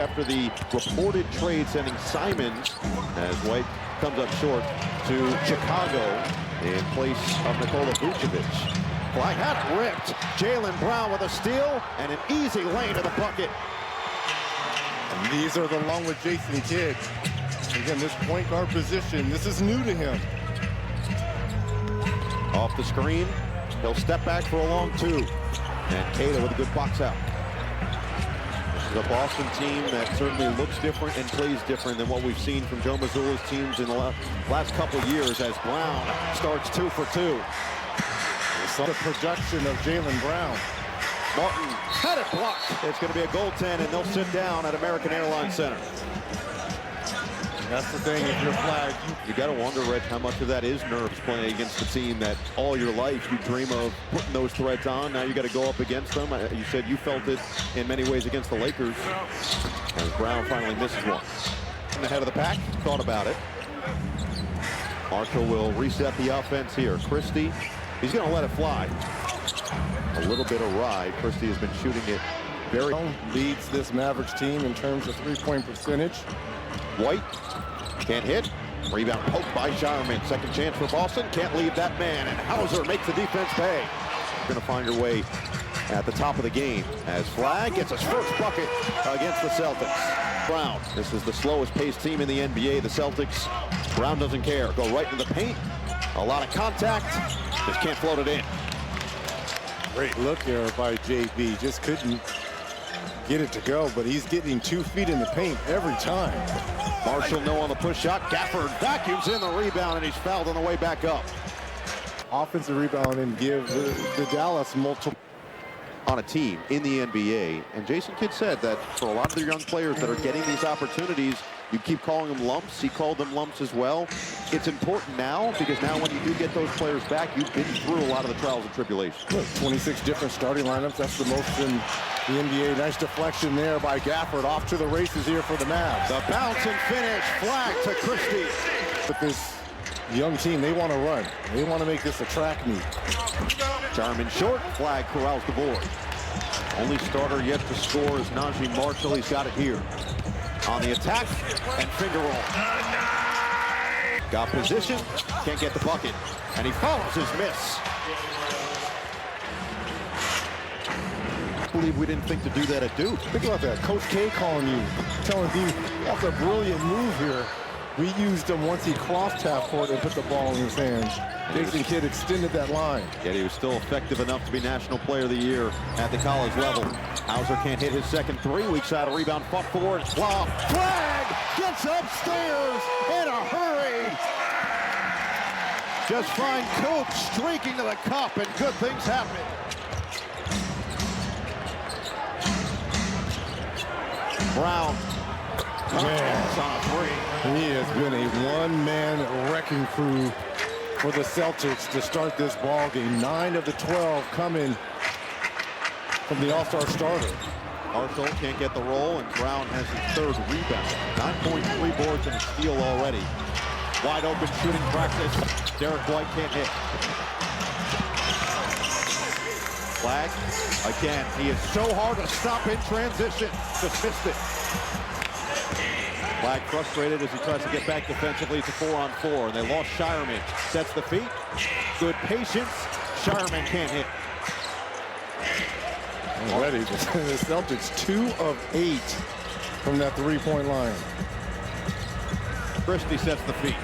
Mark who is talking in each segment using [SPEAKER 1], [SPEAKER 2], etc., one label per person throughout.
[SPEAKER 1] After the reported trade sending Simons, as White comes up short, to Chicago in place of Nikola Vucevic. Flag had it ripped. Jaylen Brown with a steal and an easy lane to the bucket.
[SPEAKER 2] And these are the along with Jason Kidd. Again, this point guard position, this is new to him.
[SPEAKER 1] Off the screen, he'll step back for a long two. And Cato with a good box out. The Boston team that certainly looks different and plays different than what we've seen from Joe Mazzulla's teams in the last couple of years, as Brown starts 2 for 2.
[SPEAKER 2] We saw the production of Jaylen Brown.
[SPEAKER 1] Martin had it blocked. It's going to be a goaltend, and they'll sit down at American Airlines Center.
[SPEAKER 2] That's the thing, if you're flagged.
[SPEAKER 1] You got to wonder, Reg, how much of that is nerves playing against a team that all your life you dream of putting those threads on. Now you got to go up against them. You said you felt it in many ways against the Lakers. As Brown finally misses one. In the head of the pack, thought about it. Marshall will reset the offense here. Christie, he's going to let it fly. A little bit awry. Christie has been shooting it very.
[SPEAKER 2] Leads this Mavericks team in terms of three-point percentage.
[SPEAKER 1] White can't hit. Rebound poked by Shireman. Second chance for Boston. Can't leave that man. And Hauser makes the defense pay. Going to find your way at the top of the game as Flag gets his first bucket against the Celtics. Brown. This is the slowest paced team in the NBA. The Celtics. Brown doesn't care. Go right into the paint. A lot of contact. Just can't float it in.
[SPEAKER 2] Great look there by JB. Just couldn't get it to go, but he's getting 2 feet in the paint every time.
[SPEAKER 1] Marshall no on the push shot. Gafford vacuums in the rebound, and he's fouled on the way back up.
[SPEAKER 2] Offensive rebound and give the Dallas multiple
[SPEAKER 1] On a team in the NBA, and Jason Kidd said that for a lot of the young players that are getting these opportunities, you keep calling them lumps. He called them lumps as well. It's important now because now when you do get those players back, you've been through a lot of the trials and tribulations.
[SPEAKER 2] Look, 26 different starting lineups. That's the most in the NBA. Nice deflection there by Gafford. Off to the races here for the Mavs.
[SPEAKER 1] The bounce and finish. Flag to Christie.
[SPEAKER 2] With this young team, they want to run. They want to make this a track meet.
[SPEAKER 1] Jarman short. Flag corrals the board. Only starter yet to score is Najee Marshall. He's got it here. On the attack and finger roll. Got position, can't get the bucket, and he follows his miss. I believe we didn't think to do that at Duke.
[SPEAKER 2] Think about that. Coach K calling you, telling you, that's a brilliant move here. We used him once he crossed half court and put the ball in his hands. Jason Kidd extended that line.
[SPEAKER 1] Yet he was still effective enough to be National Player of the Year at the college level. Hauser can't hit his second three. Weak side a rebound, fought forward. Wow. Flag gets upstairs in a hurry. Just find Coop streaking to the cup, and good things happen. Brown.
[SPEAKER 2] Man,
[SPEAKER 1] On a three.
[SPEAKER 2] he has been a one-man wrecking crew for the Celtics to start this ball game. 9 of the 12 coming from the All-Star starter.
[SPEAKER 1] Marshall can't get the roll, and Brown has his third rebound. 9.3 boards and a steal already. Wide open shooting practice. Derek White can't hit. Flag again. He is so hard to stop in transition. Just missed it. Flag frustrated as he tries to get back defensively. It's a 4-on-4, and they lost Shireman. Sets the feet. Good patience. Shireman can't hit.
[SPEAKER 2] Already, the Celtics 2 of 8 from that three-point line.
[SPEAKER 1] Christie sets the feet.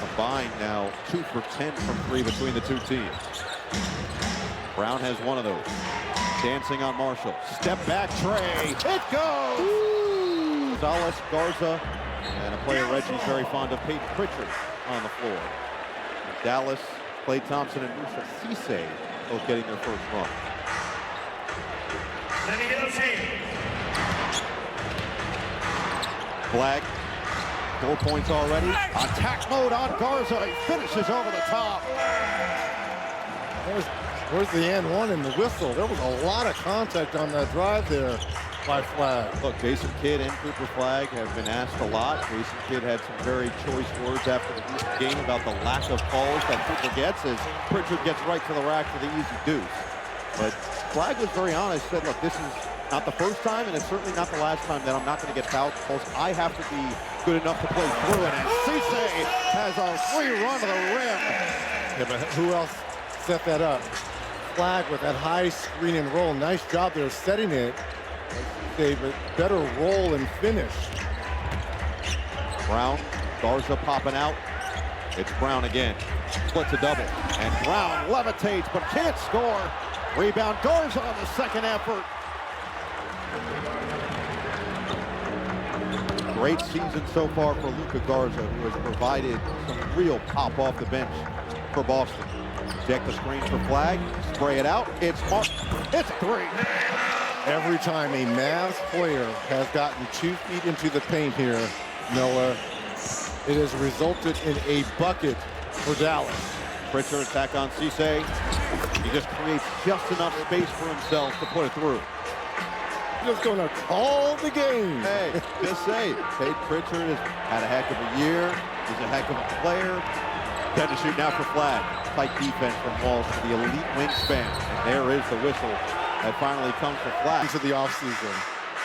[SPEAKER 1] Combined now 2 for 10 from 3 between the two teams. Brown has one of those. Dancing on Marshall. Step back, Trey. It goes! Ooh. Gonzalez, Garza, and a player Reggie's very fond of, Peyton Pritchard, on the floor. Dallas, Klay Thompson, and Musa Cisse both getting their first run. Flag. 4 points already. Attack mode on Garza. He finishes over the top.
[SPEAKER 2] Where's the and one and the whistle? There was a lot of contact on that drive there by Flag.
[SPEAKER 1] Look, Jason Kidd and Cooper Flag have been asked a lot. Jason Kidd had some very choice words after the game about the lack of calls that Cooper gets as Pritchard gets right to the rack for the easy deuce. But Flag was very honest, said, look, this is Not the first time, and it's certainly not the last time that I'm not going to get foul calls. I have to be good enough to play through it. And Cisse has a free run to the rim.
[SPEAKER 2] Yeah, but who else set that up? Flag with that high screen and roll. Nice job there setting it. But better roll and finish.
[SPEAKER 1] Brown, Garza popping out. It's Brown again. Splits a double. And Brown levitates but can't score. Rebound, Garza on the second effort. Great season so far for Luka Garza, who has provided some real pop off the bench for Boston. Check the screen for Flag. Spray it out. It's Mark. It's a three.
[SPEAKER 2] Every time a Mavs player has gotten 2 feet into the paint here, Noah, it has resulted in a bucket for Dallas.
[SPEAKER 1] Pritchard attack on Cisse. He just creates just enough space for himself to put it through.
[SPEAKER 2] Just going to call the game.
[SPEAKER 1] Hey, just say, Tate Pritchard has had a heck of a year. He's a heck of a player. Then to shoot now for Flag. Tight defense from Walsh for the elite wingspan. And there is the whistle that finally comes for Flag.
[SPEAKER 2] Into the offseason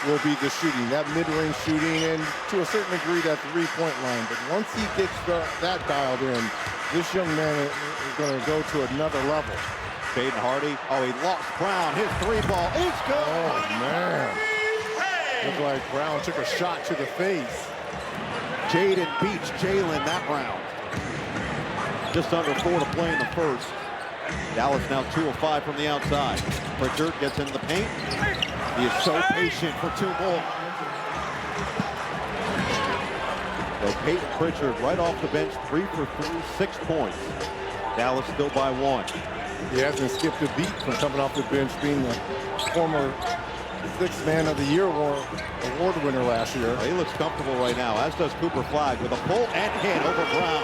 [SPEAKER 2] will be the shooting, that mid-range shooting, and to a certain degree that three-point line. But once he gets that dialed in, this young man is going to go to another level.
[SPEAKER 1] Jaden Hardy. Oh, he lost Brown. His three ball is good.
[SPEAKER 2] Oh, man. Looked like Brown took a shot to the face.
[SPEAKER 1] Jaden beats Jalen that round. Just under 4 to play in the first. Dallas now 2 of 5 from the outside. Pritchard gets in the paint. He is so patient for 2 more. So Peyton Pritchard right off the bench, 3 for 3, 6 points. Dallas still by 1.
[SPEAKER 2] He hasn't skipped a beat from coming off the bench, being the former 6th Man of the Year award winner last year.
[SPEAKER 1] He looks comfortable right now, as does Cooper Flag with a pull and hit over Brown.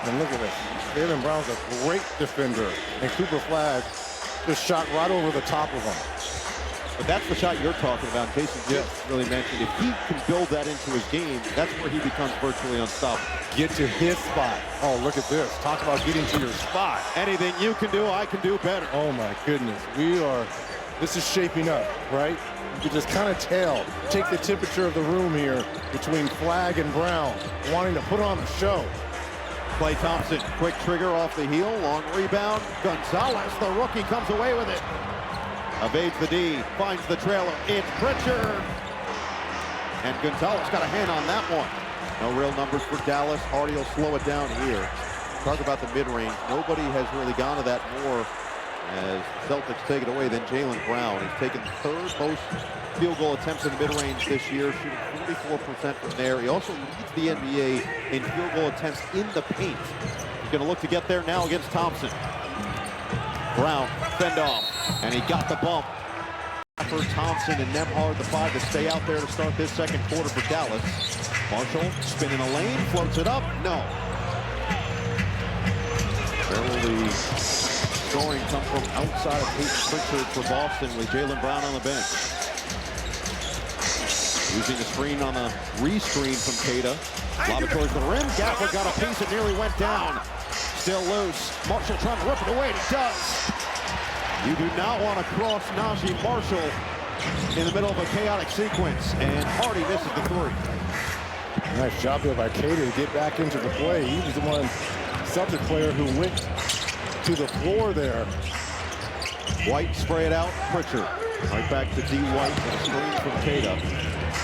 [SPEAKER 2] And look at this. Jaylen Brown's a great defender, and Cooper Flag just shot right over the top of him.
[SPEAKER 1] But that's the shot you're talking about. Jason really mentioned. If he can build that into his game, that's where he becomes virtually unstoppable.
[SPEAKER 2] Get to his spot. Oh, look at this. Talk about getting to your spot.
[SPEAKER 1] Anything you can do, I can do better.
[SPEAKER 2] Oh, my goodness. This is shaping up, right? You can just kind of tell. Take the temperature of the room here between Flag and Brown, wanting to put on a show.
[SPEAKER 1] Klay Thompson, quick trigger off the heel, long rebound. Gonzalez, the rookie, comes away with it. Evades the D, finds the trailer. It's Pritchard. And Gonzalez got a hand on that one. No real numbers for Dallas. Hardy will slow it down here. Talk about the mid-range. Nobody has really gone to that more as Celtics take it away than Jaylen Brown. He's taken the 3rd most field goal attempts in the mid-range this year, shooting 44% from there. He also leads the NBA in field goal attempts in the paint. He's going to look to get there now against Thompson. Brown, fend off, and he got the bump. For Thompson and Nembhard, the 5 to stay out there to start this second quarter for Dallas. Marshall spinning a lane, floats it up, no. Where will the scoring come from outside of Peyton Pritchard for Boston with Jaylen Brown on the bench? Using the screen on the re-screen from Queta. Lob it towards the rim. Gaffer got a piece, it nearly went down. Still loose. Marshall trying to rip it away, and he does. You do not want to cross Najee Marshall in the middle of a chaotic sequence, and Hardy misses the 3.
[SPEAKER 2] Nice job there by Queta to get back into the play. He was the one Celtic player who went to the floor there.
[SPEAKER 1] White spray it out. Pritchard right back to D. White with a screen from Queta.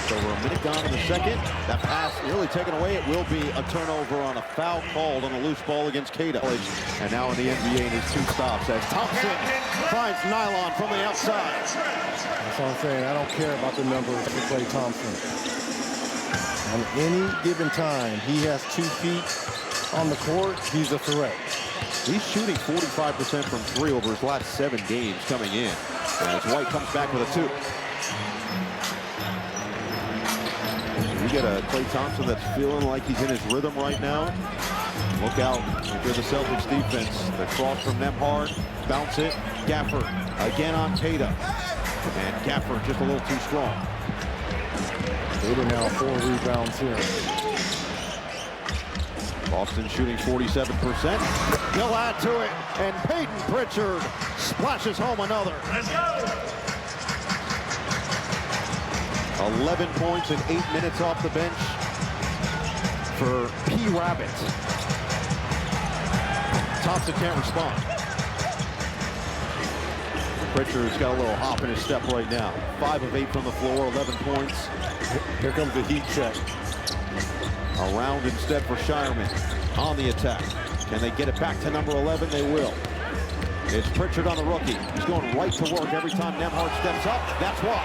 [SPEAKER 1] So we're a minute gone in the second. That pass nearly taken away. It will be a turnover on a foul called on a loose ball against Queta. And now in the NBA in his 2 stops as Thompson finds Nylon from the outside.
[SPEAKER 2] That's what I'm saying. I don't care about the numbers for Klay Thompson. On any given time, he has 2 feet on the court. He's a threat.
[SPEAKER 1] He's shooting 45% from 3 over his last 7 games coming in. As White comes back with a 2. You get a Klay Thompson that's feeling like he's in his rhythm right now. Look out if you're the Celtics defense. The cross from Nembhard, bounce it. Gaffer again on Queta. And Gaffer just a little too strong.
[SPEAKER 2] Queta now 4 rebounds here.
[SPEAKER 1] Boston shooting 47%. He'll add to it. And Peyton Pritchard splashes home another. 11 points in 8 minutes off the bench for P. Rabbit. Thompson can't respond. Pritchard's got a little hop in his step right now. 5 of 8 from the floor, 11 points.
[SPEAKER 2] Here comes the heat check.
[SPEAKER 1] Around instead for Shireman on the attack. Can they get it back to number 11? They will. It's Pritchard on the rookie. He's going right to work every time Nembhard steps up. That's why.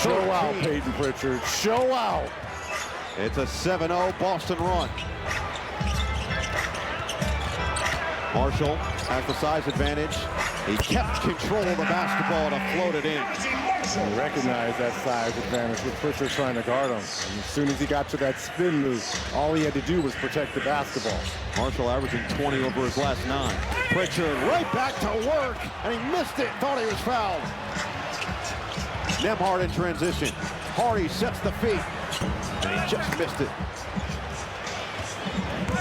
[SPEAKER 2] Show out, Peyton Pritchard. Show out.
[SPEAKER 1] It's a 7-0 Boston run. Marshall has the size advantage. He kept control of the basketball to float it in.
[SPEAKER 2] I recognize that size advantage with Pritchard trying to guard him. And as soon as he got to that spin move, all he had to do was protect the basketball.
[SPEAKER 1] Marshall averaging 20 over his last 9. Pritchard right back to work, and he missed it. Thought he was fouled. Nembhard in transition. Hardy sets the feet, and he just missed it.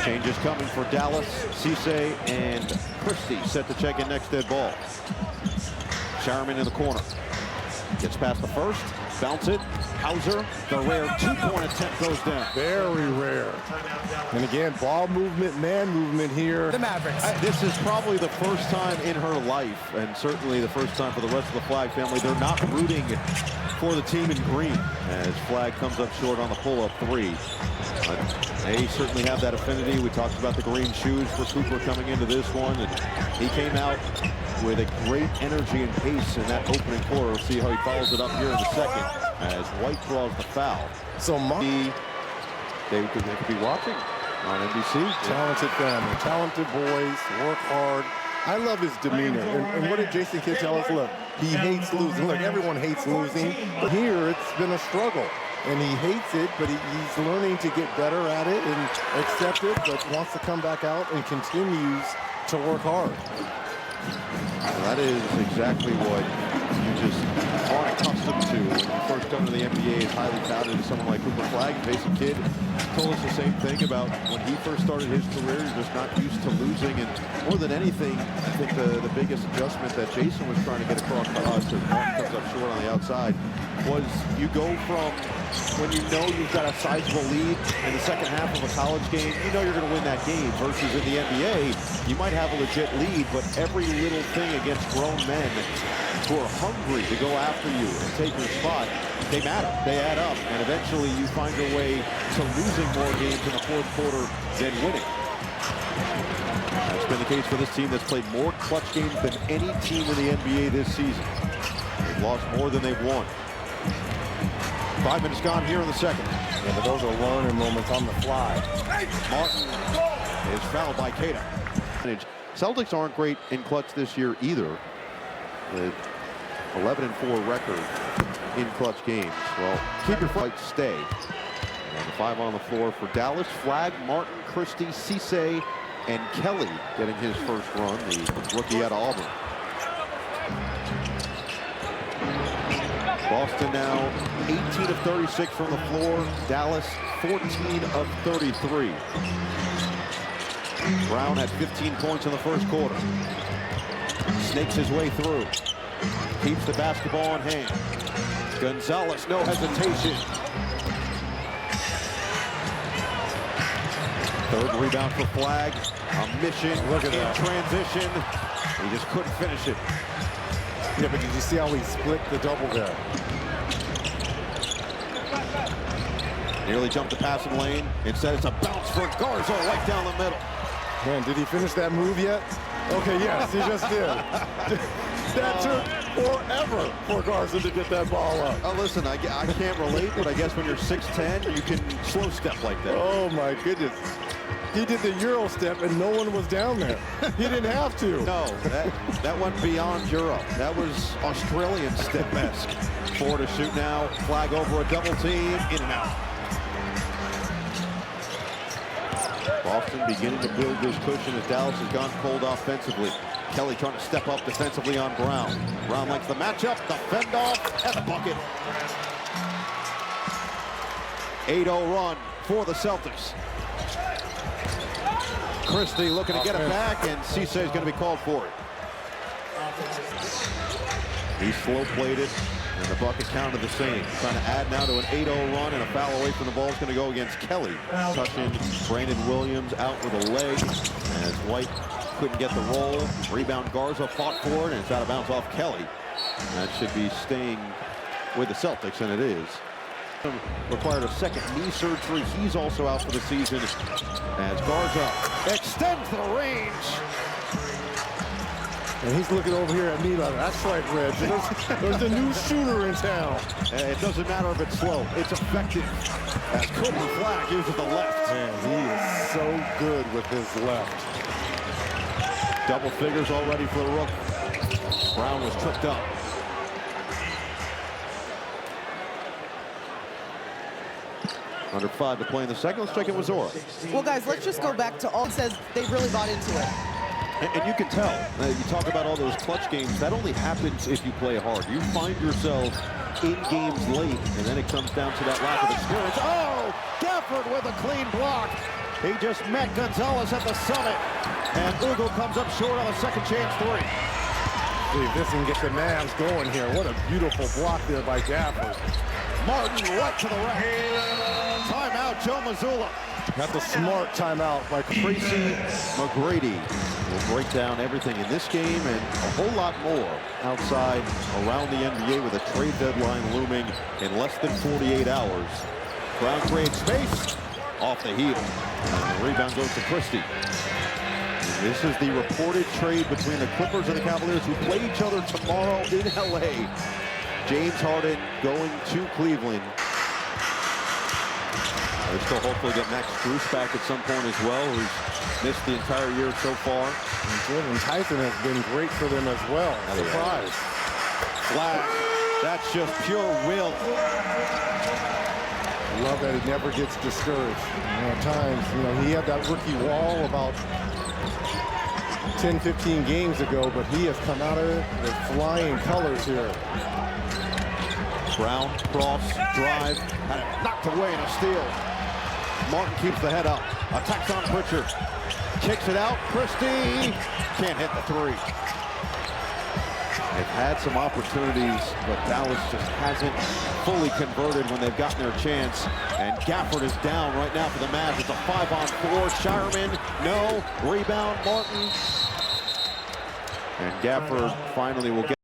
[SPEAKER 1] Changes coming for Dallas. Cisse and Christie set to check in next dead ball. Shireman in the corner. Gets past the first, bounce it. Hauser, the rare 2-point attempt goes down.
[SPEAKER 2] Very rare. And again, ball movement, man movement here.
[SPEAKER 3] The Mavericks.
[SPEAKER 1] This is probably the first time in her life, and certainly the first time for the rest of the Flagg family, they're not rooting for the team in green. As Flagg comes up short on the pull-up 3. But they certainly have that affinity. We talked about the green shoes for Cooper coming into this one, and he came out with a great energy and pace in that opening quarter. We'll see how he follows it up here in the second as White draws the foul.
[SPEAKER 2] So
[SPEAKER 1] they could be watching on NBC.
[SPEAKER 2] Talented family, talented boys, work hard. I love his demeanor. And what did Jason Kidd tell us? Look, he hates losing. Look, everyone hates losing, but here it's been a struggle. And he hates it, but he's learning to get better at it and accept it, but wants to come back out and continues to work hard.
[SPEAKER 1] Well, that is exactly what you just aren't accustomed to when you first come to the NBA. Is highly touted as someone like Cooper Flagg. Jason Kidd told us the same thing about when he first started his career. He's just not used to losing, and more than anything, I think the biggest adjustment that Jason was trying to get across to us, as Martin comes up short on the outside, was you go from when you know you've got a sizable lead in the second half of a college game, you know you're going to win that game, versus in the NBA, you might have a legit lead, but every little thing against grown men who are hungry to go after you and take your spot, they matter, they add up, and eventually you find your way to losing more games in the fourth quarter than winning. That's been the case for this team that's played more clutch games than any team in the NBA this season. They've lost more than they've won. 5 minutes gone here in the second.
[SPEAKER 2] Yeah, but those are learning moments on the fly.
[SPEAKER 1] Martin is fouled by Keita. Celtics aren't great in clutch this year either. With 11-4 record in clutch games. Well, keep your fight, stay. And the 5 on the floor for Dallas. Flagg, Martin, Christie, Cisse, and Kelly getting his first run, the rookie out of Auburn. Boston now 18 of 36 from the floor. Dallas 14 of 33. Brown had 15 points in the first quarter. Snakes his way through. Keeps the basketball in hand. Gonzalez, no hesitation. Third rebound for Flagg. A mission.
[SPEAKER 2] Look at that.
[SPEAKER 1] Transition. He just couldn't finish it.
[SPEAKER 2] Yeah, but did you see how he split the double there?
[SPEAKER 1] Nearly jumped the passing lane. Instead, it's a bounce for Garza right down the middle.
[SPEAKER 2] Man, did he finish that move yet? Okay, yes, he just did. That took forever for Garza to get that ball up.
[SPEAKER 1] Listen, I can't relate, but I guess when you're 6'10", you can slow step like that.
[SPEAKER 2] Oh, my goodness. He did the Euro step, and no one was down there. He didn't have to.
[SPEAKER 1] No, that went beyond Euro. That was Australian step-esque. 4 to shoot now. Flagg over a double team. In and out. Boston beginning to build this cushion as Dallas has gone cold offensively. Kelly trying to step up defensively on Brown. Brown likes the matchup, the fend off, and the bucket. 8-0 run for the Celtics. Christie looking to get it back, and Cisse is going to be called for it. He slow-played it, and the bucket counted the same. Trying to add now to an 8-0 run, and a foul away from the ball is going to go against Kelly. Touching Brandon Williams out with a leg, as White couldn't get the roll. Rebound, Garza fought for it, and it's out of bounds off Kelly. That should be staying with the Celtics, and it is. Required a second knee surgery. He's also out for the season, as Garza extends the range.
[SPEAKER 2] And he's looking over here at me like, that's right, Reg. There's a new shooter in town.
[SPEAKER 1] It doesn't matter if it's slow. It's effective. As Cooper Flag uses the left.
[SPEAKER 2] Man, he is so good with his left.
[SPEAKER 1] Double figures already for the rook. Brown was tripped up. Under 5 to play in the second. Let's check in with Zora.
[SPEAKER 3] Well, guys, let's just go back to all it says they really bought into it.
[SPEAKER 1] And you can tell, you talk about all those clutch games, that only happens if you play hard. You find yourself in games late, and then it comes down to that lack of experience. Oh, Gafford with a clean block. He just met Gonzalez at the summit, and Ugo comes up short on a second chance three.
[SPEAKER 2] See if this can get the Mavs going here. What a beautiful block there by Gafford.
[SPEAKER 1] Martin right to the right. Timeout, Joe Mazzulla.
[SPEAKER 2] That's a smart timeout by
[SPEAKER 1] Tracy McGrady will break down everything in this game and a whole lot more outside around the NBA with a trade deadline looming in less than 48 hours. Brown creates space off the heel. And the rebound goes to Christie. This is the reported trade between the Clippers and the Cavaliers, who play each other tomorrow in LA. James Harden going to Cleveland. They still hopefully get Max Strus back at some point as well, who's missed the entire year so far.
[SPEAKER 2] And Jordan Tyson has been great for them as well. Surprise.
[SPEAKER 1] Flag. That's just pure will.
[SPEAKER 2] I love that he never gets discouraged. At times, he had that rookie wall about 10, 15 games ago, but he has come out of it with flying colors here.
[SPEAKER 1] Brown, cross, drive, had it knocked away in a steal. Martin keeps the head up, attacks on Pritchard, kicks it out. Christie can't hit the three. They've had some opportunities, but Dallas just hasn't fully converted when they've gotten their chance. And Gafford is down right now for the Mavs. It's a 5-on-4. Shireman, no. Rebound, Martin. And Gafford finally will get